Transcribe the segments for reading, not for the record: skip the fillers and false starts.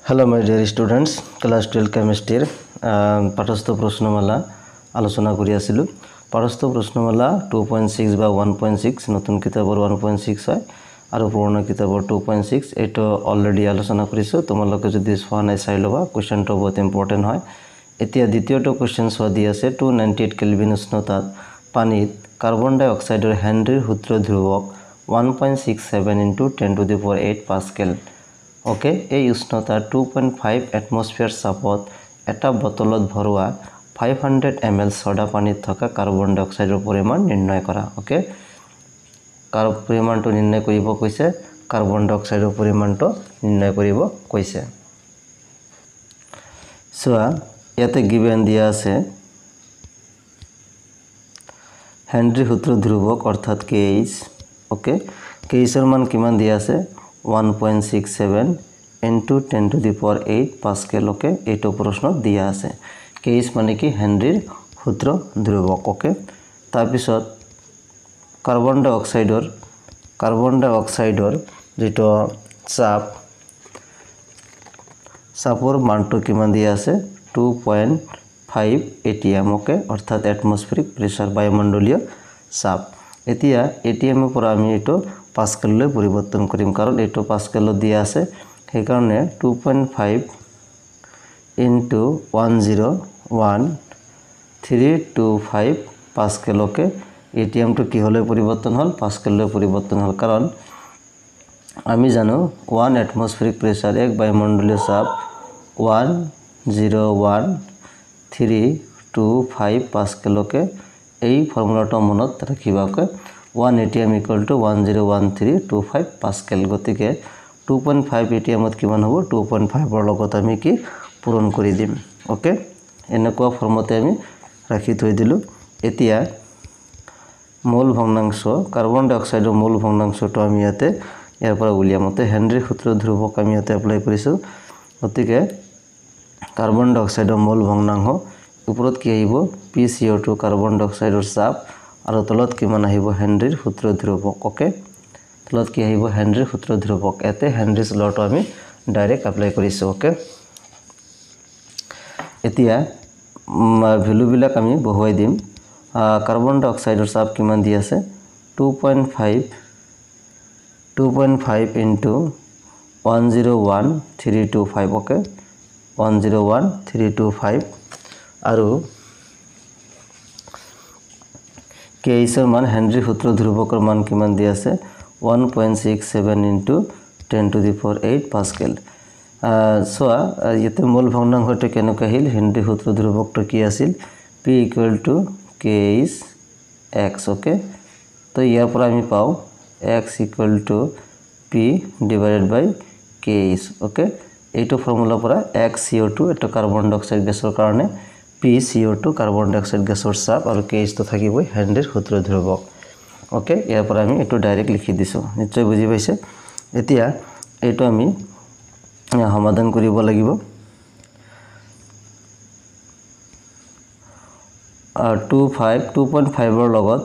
Hello my dear students, class 12 chemistry পাঠস্থ প্ৰশ্নমালা আলোচনা কৰি আছিলো। পাঠস্থ প্ৰশ্নমালা 2.6 বা 1.6 নতুন কিতাপৰ 1.6 হয় আৰু পুৰণা কিতাপৰ 2.6 এটো অলৰেডি আলোচনা কৰিছো। তোমালোকে যদি চোৱা নাই চাই লবা, কোৱেশ্চনটো বহুত ইম্পৰ্টেন্ট হয়। এতিয়া দ্বিতীয়টো কোৱেশ্চন চোৱা দি আছে 298 কেলভিন উষ্ণতাত পানীত কাৰ্বন ডাই অক্সাইডৰ হেনৰীৰ সূত্ৰ ধ্ৰুৱক 1.67 * 10⁸ পাস্কেল। ওকে, এই উষ্ণতা 2.5 এটমস্ফিয়াৰ চাপত এটা বটলত ভৰোৱা 500 ml সোডা পানীত থকা কাৰ্বন ডাই অক্সাইডৰ পৰিমাণ নিৰ্ণয় কৰা। ওকে, পৰিমাণটো নিৰ্ণয় কৰিব কৈছে, কাৰ্বন ডাই অক্সাইডৰ পৰিমাণটো নিৰ্ণয় কৰিব কৈছে। সোয়া ইয়াতে গিভেন দিয়া আছে হেনৰীৰ সূত্ৰ ধ্ৰুৱক অৰ্থাৎ KH। ওকে, KH এর মান কিমান দিয়া আছে 1.67 * 10⁸ পাস্কেল। ওকে, এইটো প্ৰশ্নত দিয়া আছে। KH মানে কি হেনৰীৰ সূত্ৰ ধ্ৰুৱক। ওকে, তাৰ পিছত কাৰ্বন ডাই অক্সাইডৰ যেটো চাপৰ মানটো কিমান দিয়া আছে 2.5 atm। ওকে, অৰ্থাৎ এটমস্ফিয়াৰিক প্ৰেসাৰ বায়ুমণ্ডলীয় চাপ। এতিয়া atm এৰ পৰা আমি এটো পাস্কেললৈ পৰিৱৰ্তন কৰিম, কাৰণ এটো পাস্কেলত দিয়া আছে। সেই কাৰণে 2.5 * 101,325 পাস্কেল। ওকে, atm টো কি হলে পৰিৱৰ্তন হল পাস্কেললৈ পৰিৱৰ্তন হল, কাৰণ আমি জানো 1 এটমস্ফিয়ারিক প্রেসার এক বায়ুমণ্ডলীয় চাপ 101,325 পাস্কেল। ওকে, এই ফর্মুলাটো মনত ৰাখিবা। Okay, 1 atm = 101,325 pascal. গতিকে 2.5 atm ত কিমান হ'ব 2.5 ৰ লগত আমি কি পূৰণ কৰি দিম। ওকে, এনেকুৱা ফৰ্মতে আমি ৰাখি থৈ দিলো। এতিয়া মোল ভগ্নাংশ কাৰ্বন ডাই অক্সাইডৰ মোল ভগ্নাংশটো আমি ইয়াতে ইয়াৰ পৰা উলিয়ামতে হেনৰীৰ সূত্ৰ ধ্ৰুৱক আমি ইয়াতে এপ্লাই কৰিছো। গতিকে কাৰ্বন ডাই অক্সাইডৰ মোল ভগ্নাংশ ওপৰত কি আহিব PCO2 কাৰ্বন ডাই অক্সাইডৰ চাপ আৰু তলত কিমান আহিব হেনৰীৰ সূত্ৰ ধ্ৰুৱক। ওকে, তলত কি আহিব হেনৰীৰ সূত্ৰ ধ্ৰুৱক। এতে হেনৰীজ লটো আমি ডাইৰেক্ট এপ্লাই কৰিছো। ওকে, এতিয়া ভ্যালু বিলাক আমি বহুৱাই দিম। কাৰ্বন ডাই অক্সাইডৰ চাপ কিমান দি আছে 2.5 * 101,325। ওকে, 101,325 আৰু KH এৰ মান হেনৰীৰ সূত্ৰ ধ্ৰুৱকৰ মান কিমান দি আছে 1.67 * 10⁸ পাস্কেল। সোয়া ইয়াতে মোল ভগ্নাংশটো কেনেকৈ আহিল হেনৰীৰ সূত্ৰ ধ্ৰুৱকটো কি আছিল P = KH(x). ওকে, তো ইয়াৰ পৰা আমি পাও x = P/KH। ওকে, এইটো ফৰ্মুলা পৰা xCO2 এটা কাৰ্বন ডাই অক্সাইড গেছৰ কাৰণে PCO2 কাৰ্বন ডাই অক্সাইড গেছৰ চাপ আৰু KH তো থাকিবই হেনৰীৰ সূত্ৰ ধ্ৰুৱক। ওকে, ইয়াৰ পৰা আমি এটো ডাইৰেক্ট লিখি দিছো, নিশ্চয় বুজি পাইছে। এতিয়া এইটো আমি সমাধান কৰিব লাগিব। 2.5 ৰ লগত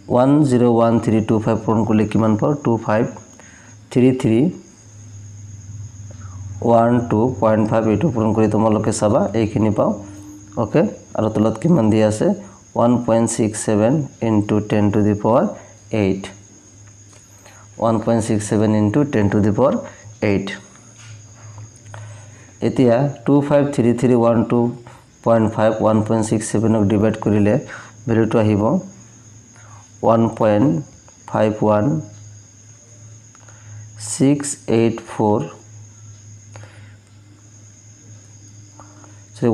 101,325 পূৰণ কৰিলে কিমান পাও 253312.5 এইটো পূৰণ কৰি তোমালোকে চাবা এইখিনি পাও। ওকে, আৰু তলত কিমান দি আছে 1.67 * 10⁸, 1.67 * 10⁸। এতিয়া 253312.5 1.67 ক ডিভাইড কৰিলে ভ্যালুটো আহিব 1.51684।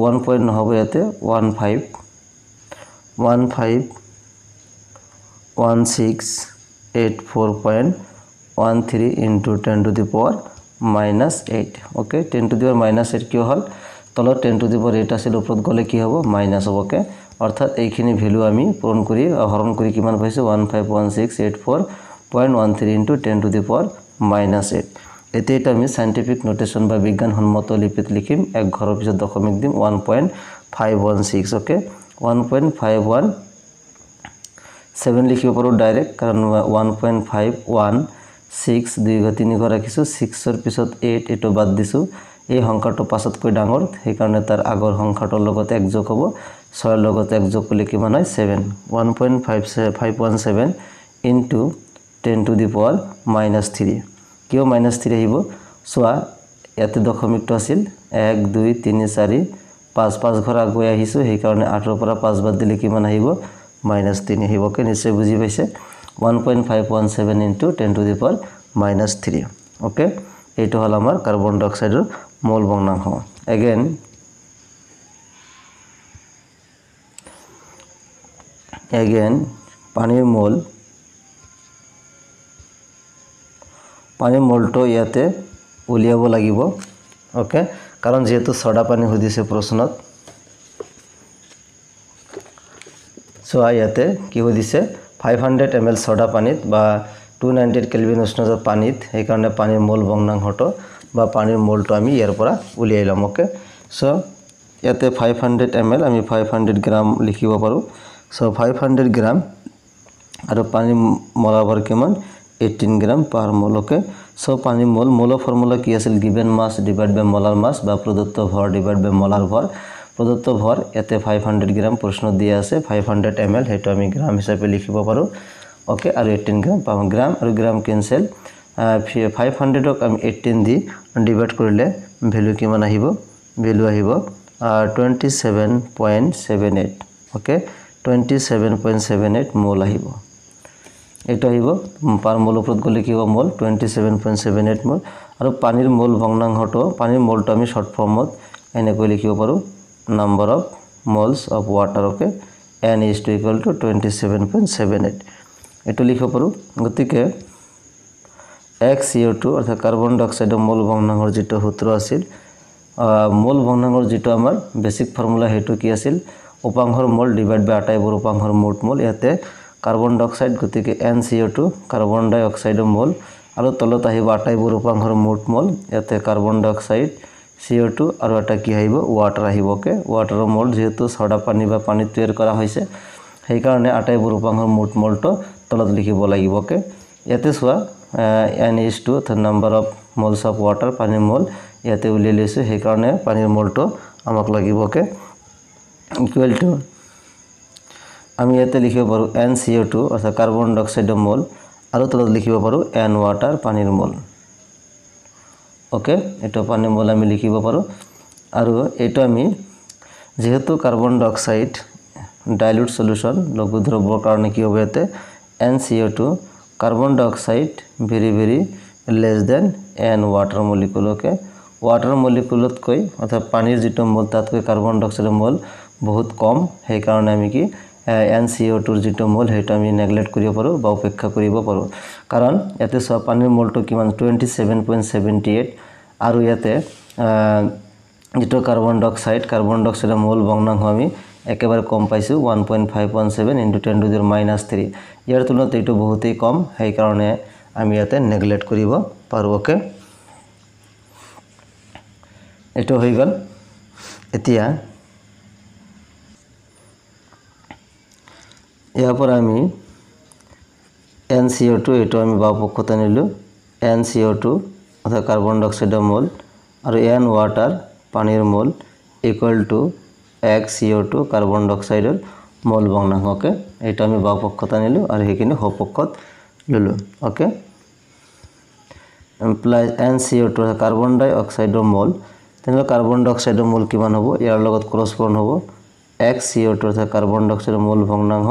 1 পইণ্ট নহব ইয়াতে 151684.13 * 10⁻⁸ ওকে, 10⁻⁸ কি হল তলত 10⁸ আছিল, ওপৰত গলে কি হ'ব মাইনাস হ'ব। ওকে, অৰ্থাৎ এইখিনি ভ্যালু আমি পূৰণ কৰি হৰণ কৰি কিমান পাইছো 151684.13 * 10⁻⁸। এতিয়া এটা আমি সাইন্টিফিক নোটেশন বা বিজ্ঞানসন্মত লিপিত লিখিম, এক ঘৰৰ পিছত দশমিক দিম 1.516। ওকে, 1.517 লিখিব পাৰো ডাইৰেক্ট, কাৰণ 1.516 2 3 ৰাখিছো 6 ৰ পিছত 8 এটো বাদ দিছো এই সংখ্যাটো পাছতকৈ ডাঙৰ সেইকাৰণে তাৰ আগৰ সংখ্যাটোৰ লগত 1 যোগ হ'ব 6 ৰ লগত 1 যোগ কৰিলে কিমান হয় 7 1.517 into 10 to the power -3 কিয় -3 আহিব সোৱা ইয়াতে দশমিকটো আছিল 1 2 3 4 5 5 ঘৰ আগুৱাই আহিছো সেইকাৰণে 8 ৰ পৰা 5 বাদ দিলে কিমান আহিব -3 আহিব কে নিশ্চয় বুজি পাইছে 1.517 into 10 to the power -3 okay এইটো হল আমাৰ কাৰ্বন ডাই অক্সাইডৰ মোল ভগ্নাংশ again পানীৰ মোলটো ইয়াতে উলিয়াব লাগিব ওকে কাৰণ যেহেতু সডা পানী হদিছে প্ৰশ্নত সো ইয়াতে কি হদিছে 500 ml সডা পানীত বা 298 কেলভিন উষ্ণতাত পানীত এই কাৰণে পানীৰ মোল ভগ্নাংশটো বা পানীৰ মোলটো আমি ইয়াৰ পৰা উলিয়াই লম ওকে সো ইয়াতে 500 ml আমি 500 গ্ৰাম লিখিব পাৰো সো 500 গ্ৰাম আৰু পানীৰ মোলাবৰ কিমান 18 গ্ৰাম পাৰ মোল ওকে সো পানীৰ মোলৰ ফৰ্মুলা কি আছিল গিভেন মাস ডিভাইড বাই মোলাৰ মাস বা প্ৰদত্ত ভৰ ডিভাইড বাই মোলাৰ ভৰ প্ৰদত্ত ভৰ ইয়াতে 500 গ্ৰাম প্ৰশ্ন দিয়া আছে 500 ml হেতু আমি গ্ৰাম হিচাপে লিখিব পাৰো ওকে আৰু 18 গ্ৰাম পাম গ্ৰাম আৰু গ্ৰাম কেনসেল 500 ক আমি 18 দি ডিভাইড কৰিলে ভ্যালু কিমান আহিব ভ্যালু আহিব 27.78 ওকে 27.78 মোল আহিব এটা আহিব পাৰ মোল ওপৰত গলে কি হ'ব মোল 27.78 মোল আৰু পানীৰ মোল ভগ্নাংশটো পানীৰ মোলটো আমি শৰ্ট ফৰ্মত এনেকৈ লিখিব পাৰো number of moles of water okay n is equal to 27.78 এটো লিখিব পাৰো গতিকে xCO2 অৰ্থাৎ কাৰ্বন ডাই অক্সাইডৰ মোল ভগ্নাংশৰ যেটো সূত্ৰ আছিল মোল ভগ্নাংশৰ যেটো আমাৰ বেসিক ফৰ্মুলা হেতু কি আছিল উপাংশৰ মোল ডিভাইড বাই আটাইবোৰ উপাংশৰ মোট মোল ইয়াতে কাৰ্বন ডাই অক্সাইড গতিকে nCO2 কাৰ্বন ডাই অক্সাইডৰ মোল আৰু তলত আহিব আটাইবোৰ উপাংশৰ মোট মোল ইয়াতে কাৰ্বন ডাই অক্সাইড CO2 আৰু এটা কি আহিব ওয়াটাৰ আহিব কে ওয়াটাৰৰ মোল যেহেতু সডা পানী বা পানী তৈয়াৰ কৰা হৈছে সেই কাৰণে আটাইবোৰ উপাংশৰ মোট মোলটো তলত লিখিব লাগিব কে ইয়াতে সোৱা n is to the number of moles of water পানীৰ মোল ইয়াতে উলিয়াই লৈছো সেই কাৰণে পানীৰ মোলটো আমাক লাগিব কে ইকুৱেল টু আমি ইয়াতে লিখিব পাৰো nCO2 অৰ্থাৎ কাৰ্বন ডাই অক্সাইডৰ মোল আৰু তলত লিখিব পাৰো n ওয়াটাৰ পানীৰ মোল ওকে এটা পানীৰ মোল আমি লিখিব পাৰো আৰু এটা আমি যেহেতু কাৰ্বন ডাই অক্সাইড ডাইলিউট সলিউশন লঘু দ্ৰব্যৰ কাৰণে কি হ'ব ইয়াতে nCO2 কাৰ্বন ডাই oxide very less than n water molecule okay water molecule কৈ অৰ্থাৎ পানীৰ যেটো মোল তাতকৈ কাৰ্বন ডাই অক্সাইডৰ মোল বহুত কম সেই কাৰণে আমি কি nCO2 ৰ যেটো মোল হেতু আমি নেগলেক্ট কৰিব পাৰো বা উপেক্ষা কৰিব পাৰো কাৰণ ইয়াতে সব পানীৰ মোলটো কিমান 27.78 আৰু ইয়াতে যেটো কাৰ্বন ডাই অক্সাইডৰ মোল ভগ্নাংশ আমি একেবাৰে কম পাইছো 1.517 into 10 to the -3 ইয়াৰ তুলনাত এইটো বহুতেই কম সেই কাৰণে আমি ইয়াতে নেগলেক্ট কৰিব পাৰো ওকে এটো হৈ গল এতিয়া ইয়াৰ পৰা আমি nCO2 এটো আমি বাও পক্ষত আনিলো nCO2 অৰ্থাৎ কাৰ্বন ডাই অক্সাইডৰ মোল আৰু n ওয়াটাৰ পানীৰ মোল ইকুৱেল টু xCO2 কাৰ্বন ডাই অক্সাইডৰ মোল ভগ্নাংশ ওকে এটা আমি বাও পক্ষত আনিলো আৰু হেকিনি হো পক্ষত ললো ওকে এমপ্লয় nCO2 কাৰ্বন ডাই অক্সাইডৰ মোল তেনে কাৰ্বন ডাই অক্সাইডৰ মোল কিমান হ'ব ইয়াৰ লগত ক্ৰস পূৰণ হ'ব xCO2 কাৰ্বন ডাই অক্সাইডৰ মোল ভগ্নাংশ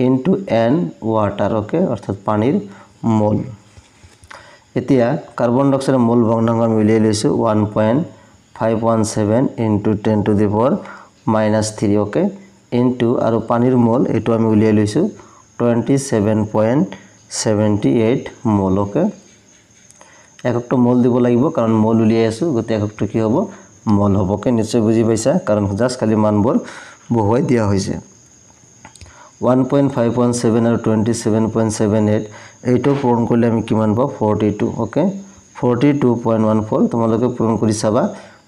into n ওয়াটাৰ ওকে অৰ্থাৎ পানীৰ মোল এতিয়া কাৰ্বন ডাই অক্সাইডৰ মোল ভগ্নাংশ আমি উলিয়াই লৈছো 1.517 into 10 to the power -3 okay into আৰু পানীৰ মোল এটো আমি উলিয়াই লৈছো 27.78 মোল ওকে এককটো মোল দিব লাগিব কাৰণ মোল উলিয়াই আছো গতে এককটো কি হ'ব মোল হ'ব কে নিশ্চয় বুজি পাইছা কাৰণ জাস্ট খালি মানবোৰ বহুৱাই দিয়া হৈছে 1.517 আৰু 27.78 এইটো পূৰণ কৰিলে আমি কিমান পাব 42 ওকে 42.14 তোমালোকে পূৰণ কৰি চাবা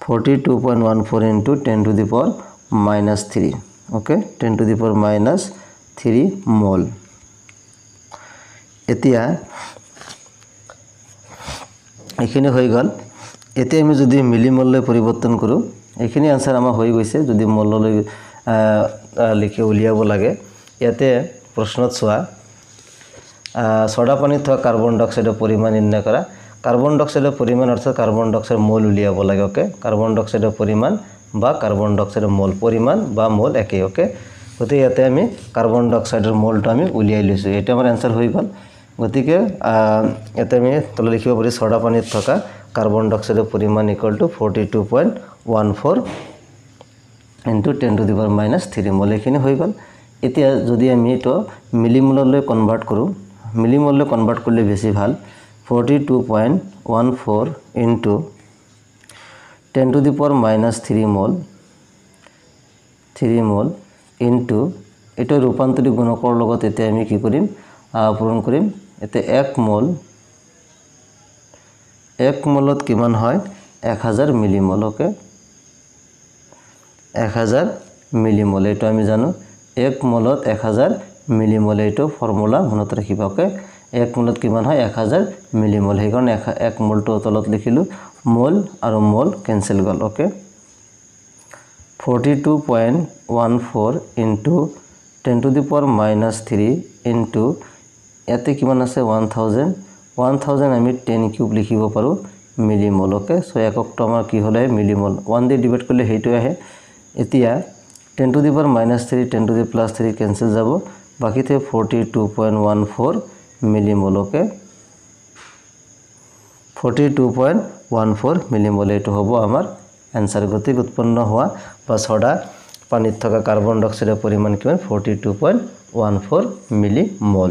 42.14 into 10 to the power -3 okay 10 to the power -3 mol এতিয়া এখানে হৈ গল এতিয়া আমি যদি মিলিমললৈ পৰিৱৰ্তন কৰোঁ এইখিনি আনসাৰ আমাৰ হৈ গৈছে যদি মললৈ লিখি উলিয়াব লাগে ইয়াতে প্ৰশ্নত চোৱা সোডা পানীত থকা কাৰ্বন ডাই অক্সাইডৰ পৰিমাণ নিৰ্ণয় কৰা কাৰ্বন ডাই অক্সাইডৰ পৰিমাণ অৰ্থাৎ কাৰ্বন ডাই অক্সাইডৰ মোল উলিয়াব লাগে ওকে কাৰ্বন ডাই অক্সাইডৰ পৰিমাণ বা কাৰ্বন ডাই অক্সাইডৰ মোল পৰিমাণ বা মোল একে ওকে গতিকে ইয়াতে আমি কাৰ্বন ডাই অক্সাইডৰ মোলটো আমি উলিয়াই লৈছো এটা আমাৰ আনসাৰ হৈ গল গতিকে ইয়াতে আমি তল লিখিব পাৰি সোডা পানীত থকা কাৰ্বন ডাই অক্সাইডৰ পৰিমাণ = 42.14 into 10 to the power -3 মোল এখিনি হৈ গল এতিয়া যদি আমি এটো মিলিমোললৈ কনভাৰ্ট কৰো মিলিমোললৈ কনভাৰ্ট কৰিলে বেছি ভাল 42.14 into 10 to the power -3 মোল 3 মোল into এটো ৰূপান্তৰিত গুণকৰ লগত এতিয়া আমি কি কৰিম পূৰণ কৰিম এতে 1 মোলত কিমান হয় 1000 মিলিমোল ওকে 1000 মিলিমোল এটো আমি জানো 1 মোলত 1000 মিলিমোল এটো ফৰ্মুলা মনত ৰাখিবা ওকে 1 মোলত কিমান হয় 1000 মিলিমোল হে কাৰণ 1 মোলটো তলত লিখিলো মোল আৰু মোল cancel goal okay 42.14 into 10 to the power -3 into ইয়াতে কিমান আছে 1000 আমি 10 কিউব লিখিব পাৰো মিলিমোল ওকে সো এককটো আমাৰ কি হলে মিলিমোল 1 দি ডিভাইড কৰিলে হেইটো আহে এতিয়া 10 to the power -3 10 to the +3 cancel যাব বাকি থাকে 42.14 মিলিমোল ওকে 42.14 মিলিমোল এটো হ'ব আমাৰ आंसर গতিকে উৎপন্ন হোৱা বা সোডা পানীত থকা কাৰ্বন ডাই অক্সাইডৰ পৰিমাণ কিমান 42.14 মিলিমোল